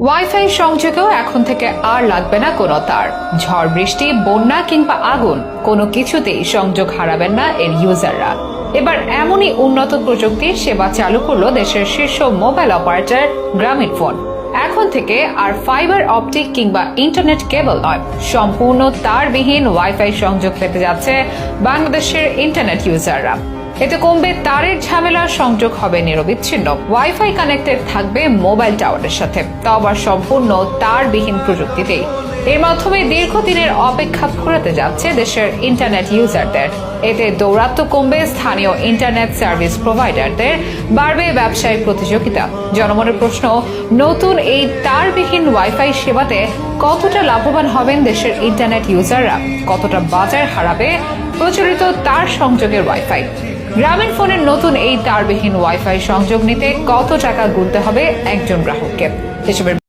Wifi সংযোগেও এখন থেকে আর লাগবে না কোনো তার। ঝড় বৃষ্টি, বন্যা কিংবা আগুন কোনো কিছুতেই সংযোগ হারাবেন না এর ইউজাররা। এবার এমনই উন্নত প্রযুক্তির সেবা চালু করলো দেশের শীর্ষ মোবাইল অপারেটর গ্রামীণফোন। এখন থেকে আর ফাইবার অপটিক কিংবা ইন্টারনেট কেবল নয়, সম্পূর্ণ তারবিহীন ওয়াইফাই সংযোগ পেতে যাচ্ছে বাংলাদেশের ইন্টারনেট ইউজাররা। এতে কমবে তারের ঝামেলা, সংযোগ হবে নিরবিচ্ছিন্ন। ওয়াইফাই কানেক্টেড থাকবে মোবাইল টাওয়ারের সাথে, তাও আবার সম্পূর্ণ তারবিহীন প্রযুক্তিতেই। এর মাধ্যমে দীর্ঘদিনের অপেক্ষা ফুরাতে যাচ্ছে দেশের ইন্টারনেট ইউজারদের। এতে দৌরাত্ম্য কমবে স্থানীয় ইন্টারনেট সার্ভিস প্রোভাইডারদের, বাড়বে ব্যবসায়িক প্রতিযোগিতা। জনমনের প্রশ্ন, নতুন এই তারবিহীন ওয়াইফাই সেবাতে কতটা লাভবান হবেন দেশের ইন্টারনেট ইউজাররা, কতটা বাজার হারাবে প্রচলিত তার সংযোগের ওয়াইফাই? গ্রামীণফোনের নতুন এই তারবিহীন ওয়াইফাই সংযোগ নিতে কত টাকা গুনতে হবে একজন গ্রাহককে? এসবের